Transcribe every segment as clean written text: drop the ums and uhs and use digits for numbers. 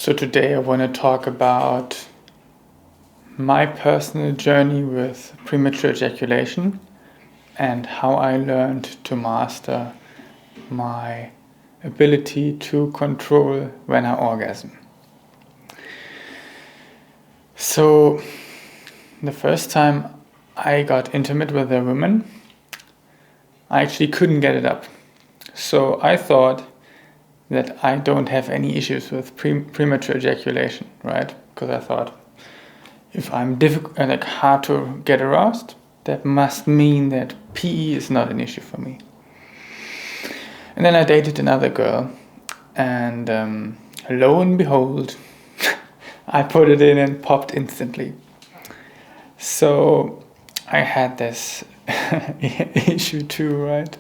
So today I want to talk about my personal journey with premature ejaculation and how I learned to master my ability to control when I orgasm. So the first time I got intimate with a woman, I actually couldn't get it up. So I thought that I don't have any issues with premature ejaculation, right? Because I thought if I'm hard to get aroused, that must mean that PE is not an issue for me. And then I dated another girl, and lo and behold, I put it in and popped instantly. So I had this issue too, right?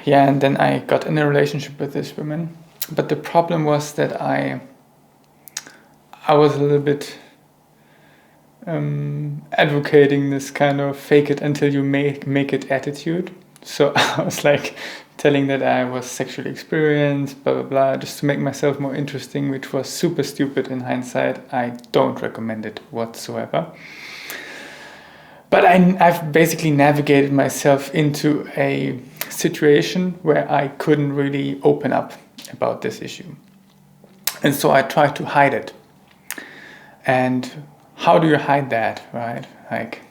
And then I got in a relationship with this woman, but the problem was that I was a little bit advocating this kind of fake it until you make it attitude. So I was like telling that I was sexually experienced, blah blah blah, just to make myself more interesting, which was super stupid in hindsight. I don't recommend it whatsoever. But I've basically navigated myself into a situation where I couldn't really open up about this issue. And so I tried to hide it. And how do you hide that, right? Like,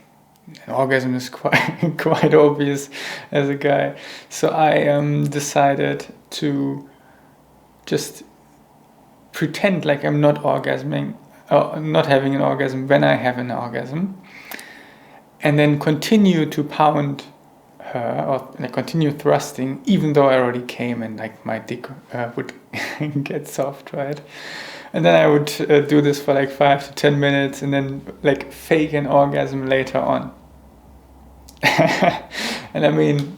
an orgasm is quite obvious as a guy. So I decided to just pretend like I'm not orgasming, or not having an orgasm when I have an orgasm. And then continue to pound her, or continue thrusting, even though I already came and like my dick would get soft, right? And then I would do this for like 5 to 10 minutes, and then like fake an orgasm later on. And I mean,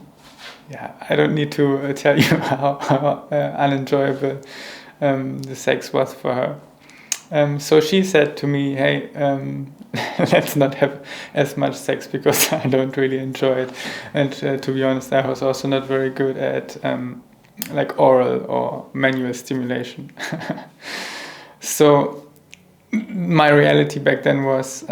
yeah, I don't need to tell you how unenjoyable the sex was for her. So she said to me, hey, let's not have as much sex because I don't really enjoy it. And to be honest, I was also not very good at like oral or manual stimulation. So my reality back then was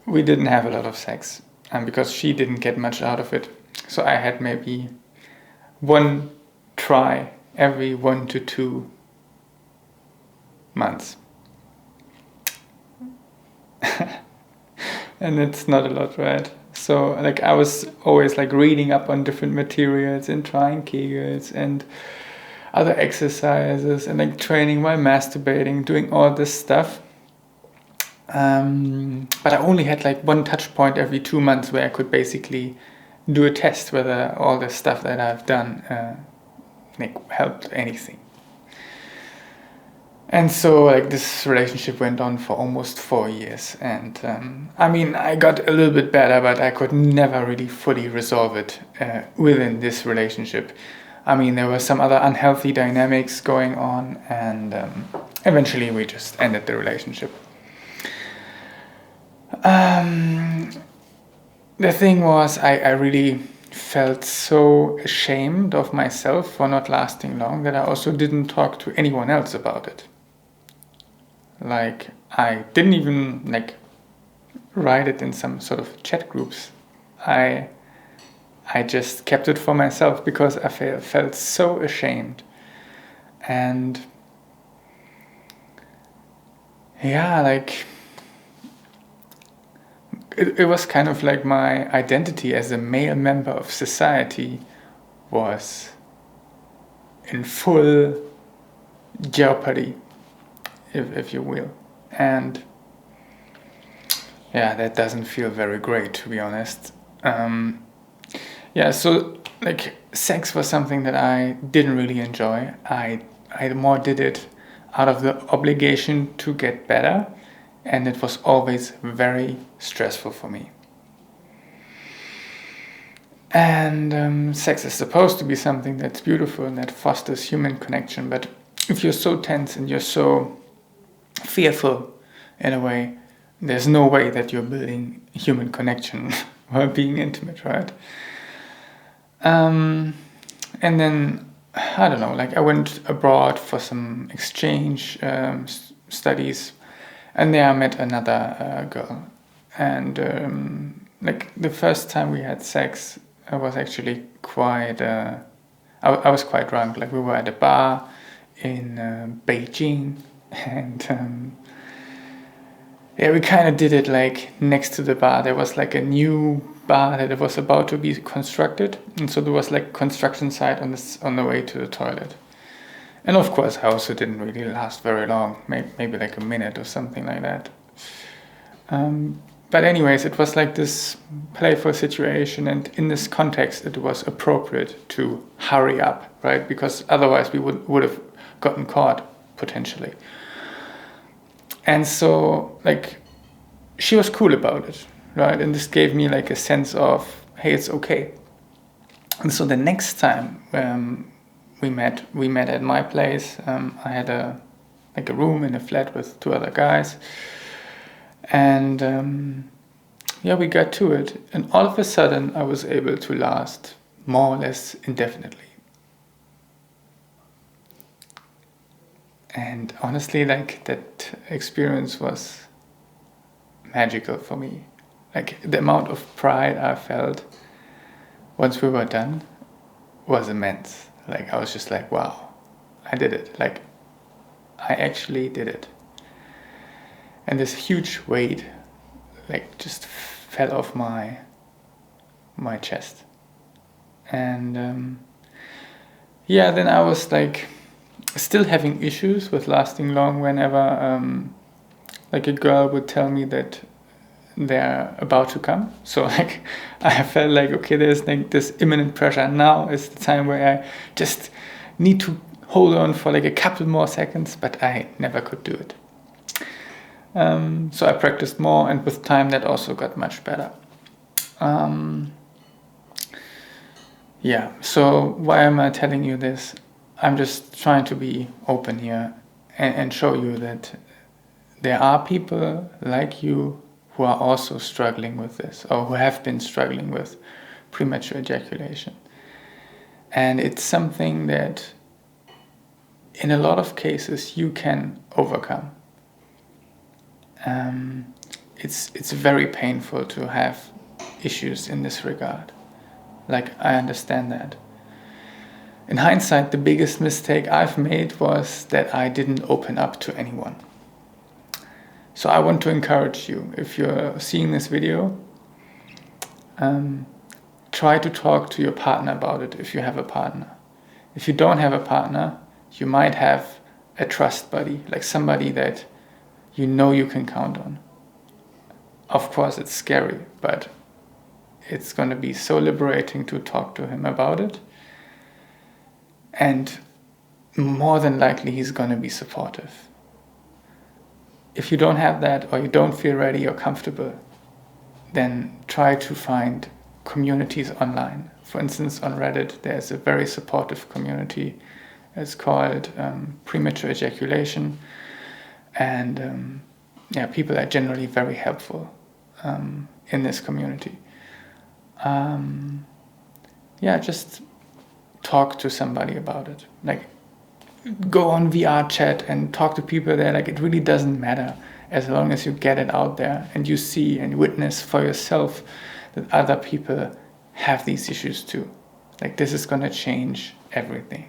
we didn't have a lot of sex, because she didn't get much out of it. So I had maybe one try every 1 to 2 months. And it's not a lot, right? So like I was always like reading up on different materials and trying Kegels and other exercises and like training while masturbating, doing all this stuff. But I only had like one touch point every 2 months where I could basically do a test whether all the stuff that I've done like helped anything. And so like this relationship went on for almost 4 years, and I mean I got a little bit better, but I could never really fully resolve it within this relationship. I mean, there were some other unhealthy dynamics going on, and eventually we just ended the relationship. The thing was, I really felt so ashamed of myself for not lasting long that I also didn't talk to anyone else about it. Like, I didn't even like write it in some sort of chat groups. I just kept it for myself because I felt so ashamed. And yeah, like it was kind of like my identity as a male member of society was in full jeopardy, if you will. And yeah, that doesn't feel very great, to be honest. So like sex was something that I didn't really enjoy. I more did it out of the obligation to get better, and it was always very stressful for me. And sex is supposed to be something that's beautiful and that fosters human connection, but if you're so tense and you're so fearful in a way, there's no way that you're building human connection while being intimate, right? And then I don't know, like I went abroad for some exchange studies, and there I met another girl. And like the first time we had sex, I was actually quite, I was quite drunk. Like we were at a bar in Beijing, and yeah, we kind of did it like next to the bar. There was like a new bar that was about to be constructed, and so there was like construction site on the way to the toilet. And of course, I also didn't really last very long, maybe like a minute or something like that. But anyways, it was like this playful situation, and in this context, it was appropriate to hurry up, right? Because otherwise, we would have gotten caught potentially. And so, like, she was cool about it, right? And this gave me like a sense of, hey, it's okay. And so the next time we met at my place. I had a room in a flat with 2 other guys, and yeah, we got to it. And all of a sudden, I was able to last more or less indefinitely. And honestly, like that experience was magical for me. Like the amount of pride I felt once we were done was immense. Like I was just like, wow, I did it. Like I actually did it. And this huge weight like just fell off my chest. And yeah, then I was like still having issues with lasting long whenever like a girl would tell me that they're about to come. So like I felt like, okay, there's like this imminent pressure. Now is the time where I just need to hold on for like a couple more seconds, but I never could do it. So I practiced more, and with time that also got much better. Yeah, so why am I telling you this? I'm just trying to be open here and show you that there are people like you who are also struggling with this, or who have been struggling with premature ejaculation. And it's something that in a lot of cases you can overcome. It's very painful to have issues in this regard. Like, I understand that. In hindsight, the biggest mistake I've made was that I didn't open up to anyone. So I want to encourage you, if you're seeing this video, try to talk to your partner about it if you have a partner. If you don't have a partner, you might have a trust buddy, like somebody that you know you can count on. Of course, it's scary, but it's going to be so liberating to talk to him about it. And more than likely, he's going to be supportive. If you don't have that, or you don't feel ready or comfortable, then try to find communities online. For instance, on Reddit, there's a very supportive community. It's called Premature Ejaculation. And yeah, people are generally very helpful in this community. Yeah, just talk to somebody about it. Like, go on VR chat and talk to people there. Like, it really doesn't matter as long as you get it out there and you see and witness for yourself that other people have these issues too. Like, this is going to change everything.